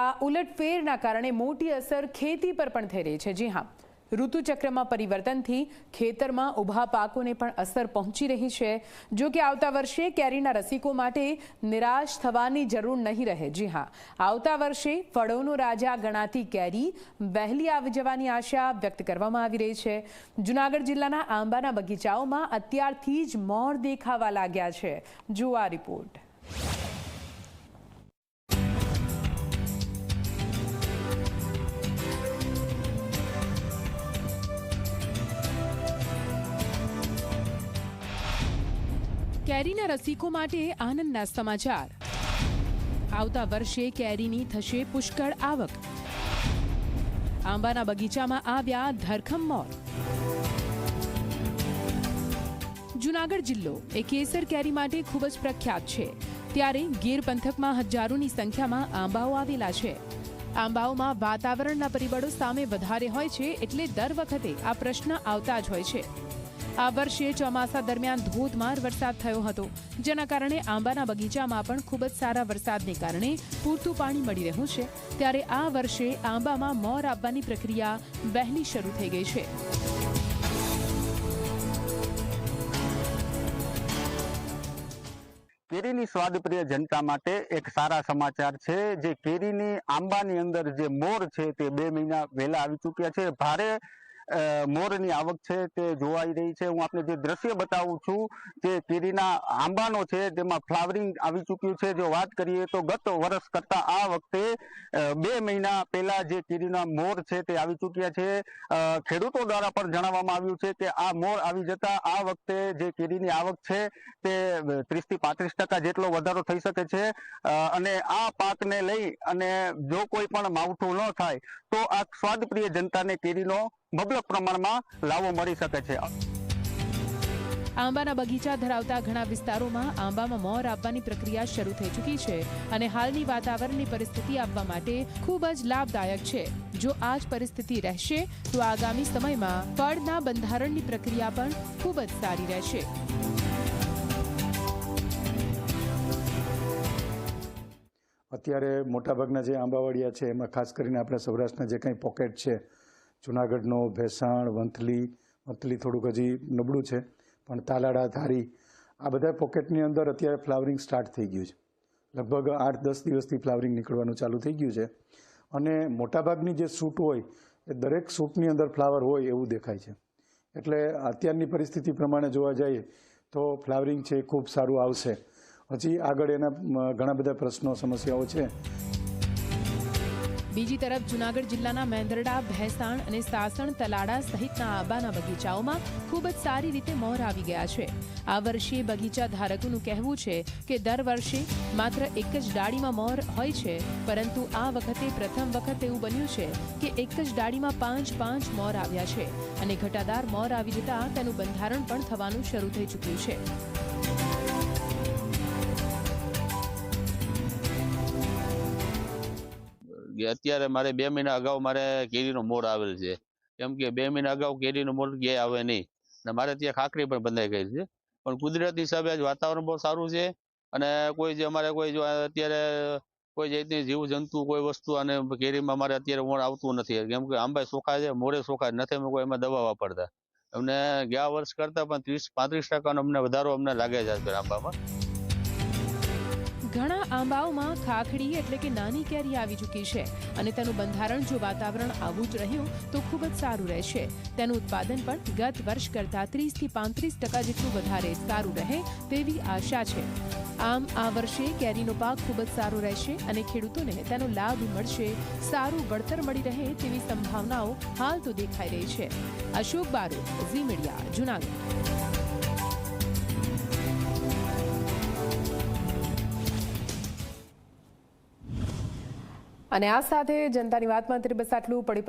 આ ઉલટફેરના કારણે મોટી અસર ખેતી પર પણ થઈ રહી છે। જી હા, ઋતુચક્રમાં પરિવર્તનથી ખેતરમાં ઊભા પાકોને પણ અસર પહોંચી રહી છે। જો કે આવતા વર્ષે કેરીના રસિકો માટે નિરાશ થવાની જરૂર નહીં રહે। જી હા, આવતા વર્ષે ફળોનો રાજા ગણાતી કેરી વહેલી આવી જવાની આશા વ્યક્ત કરવામાં આવી રહી છે। જૂનાગઢ જિલ્લાના આંબાના બગીચાઓમાં અત્યારથી જ મોર દેખાવા લાગ્યા છે। જુઓ આ રિપોર્ટ। કેરીના રસિકો માટે આનંદના સમાચાર। આવતા વર્ષે કેરીની થશે પુષ્કળ આવક। આંબાના બગીચામાં આવ્યા ધરખમ મોર। જૂનાગઢ જિલ્લો એ કેસર કેરી માટે ખૂબ જ પ્રખ્યાત છે, ત્યારે ગીર પંથકમાં હજારોની સંખ્યામાં આંબાઓ આવેલા છે। આંબાઓમાં વાતાવરણના પરિબળો સામે વધારે હોય છે, એટલે દર વખતે આ પ્રશ્ન આવતા જ હોય છે। આ વર્ષે ચોમાસા દરમિયાન ધોધમાર વરસાદ થયો હતો, જેના કારણે આંબાના બગીચામાં પણ ખૂબ જ સારા વરસાદને કારણે પૂરતું પાણી મળી રહ્યું છે। ત્યારે આ વર્ષે આંબામાં મોર આવવાની પ્રક્રિયા વહેલી શરૂ થઈ ગઈ છે। કેરીની સ્વાદપ્રિય જનતા માટે એક સારા સમાચાર છે। જે કેરીની આંબાની અંદર જે મોર છે તે 2 મહિના વહેલા આવી ચૂક્યા છે। ભારે મોરની આવક છે તે જોવાઈ રહી છે। હું આપને જે દ્રશ્ય બતાવું છું, જે કેરીના આંબાનો છે તેમાં ફ્લાવરિંગ આવી ચૂક્યું છે। જો વાત કરીએ તો ગત વર્ષ કરતા આ વખતે 2 મહિના પહેલા જે કેરીના મોર છે તે આવી ચૂક્યા છે। ખેડૂતો દ્વારા પણ જણાવવામાં આવ્યું છે કે આ મોર આવી જતા આ વખતે જે કેરીની આવક છે તે 30 થી 35% જેટલો વધારો થઈ શકે છે। અને આ પાકને લઈ અને જો કોઈ પણ માવઠું ન થાય તો આ સ્વાદપ્રિય જનતાને કેરીનો મબલક પ્રમાણમાં લાવો મળી શકે છે। આંબાના બગીચા ધરાવતા ઘણા વિસ્તારોમાં આંબામાં મોર આવવાની પ્રક્રિયા શરૂ થઈ ચૂકી છે અને હાલની વાતાવરણની પરિસ્થિતિ આપવા માટે ખૂબ જ લાભદાયક છે। જો આ જ પરિસ્થિતિ રહેશે તો આગામી સમયમાં ફળના બંધારણની પ્રક્રિયા પણ ખૂબ જ સારી રહેશે। અત્યારે મોટાભાગના જે આંબાવાડિયા છે એમાં ખાસ કરીને આપણે સૌરાષ્ટ્રના જે કંઈ પોકેટ છે, જૂનાગઢનો, ભેસાણ, વંથલી થોડુંક હજી નબળું છે, પણ તાલાડા, ધારી આ બધા પોકેટની અંદર અત્યારે ફ્લાવરિંગ સ્ટાર્ટ થઈ ગયું છે। લગભગ 8-10 દિવસથી ફ્લાવરિંગ નીકળવાનું ચાલુ થઈ ગયું છે અને મોટાભાગની જે સૂટ હોય એ દરેક સૂટની અંદર ફ્લાવર હોય એવું દેખાય છે। એટલે અત્યારની પરિસ્થિતિ પ્રમાણે જોવા જઈએ તો ફ્લાવરિંગ છે એ ખૂબ સારું આવશે। હજી આગળ એના ઘણા બધા પ્રશ્નો, સમસ્યાઓ છે। બીજી તરફ જૂનાગઢ જિલ્લાના મેંદરડા, ભેસાણ અને સાસણ, તલાડા સહિતના આંબાના બગીચાઓમાં ખૂબ જ સારી રીતે મોર આવી ગયા છે। આ વર્ષે બગીચા ધારકોનું કહેવું છે કે દર વર્ષે માત્ર એક જ ડાળીમાં મોર હોય છે, પરંતુ આ વખતે પ્રથમ વખત એવું બન્યું છે કે એક જ ડાળીમાં 5 મોર આવ્યા છે અને ઘટાદાર મોર આવી જતા તેનું બંધારણ પણ થવાનું શરૂ થઈ ચૂક્યું છે। અત્યારે મારે 2 મહિના અગાઉ મારે કેરીનો મોર આવેલ છે, કેમ કે 2 મહિના અગાઉ કેરીનો મોર ક્યાંય આવે નહીં અને મારે ત્યાં ખાકરી પણ બંધાઈ ગઈ છે। પણ કુદરતી હિસાબે આજ વાતાવરણ બહુ સારું છે અને કોઈ જે અમારે કોઈ જો અત્યારે કોઈ જાતની જીવજંતુ કોઈ વસ્તુ અને કેરીમાં મારે અત્યારે મોર આવતું નથી, કેમ કે આંબા ચોખ્ખા છે, મોરે ચોખ્ખા નથી અમે કોઈ એમાં દવા વાપરતા। અમને ગયા વર્ષ કરતા પણ 30-35% અમને વધારો અમને લાગે છે આંબામાં। ઘણા આંબાઓમાં ખાખડી એટલે કે નાની કેરી આવી ચૂકી છે અને તેનું બંધારણ જો વાતાવરણ આવું જ રહ્યું તો ખૂબ જ સારું રહેશે। તેનું ઉત્પાદન પણ ગત વર્ષ કરતાં 30 થી 35% જેટલું વધારે સારું રહે તેવી આશા છે। આમ આ વર્ષે કેરીનો પાક ખૂબ જ સારો રહેશે અને ખેડૂતોને તેનો લાભ મળશે, સારું વળતર મળી રહે તેવી સંભાવનાઓ હાલ તો દેખાઈ રહી છે। અશોક બારોટ, ઝી મીડિયા, જૂનાગઢ। અને આ સાથે જનતાની વાતમાં અત્યારે બસ આટલું। પડી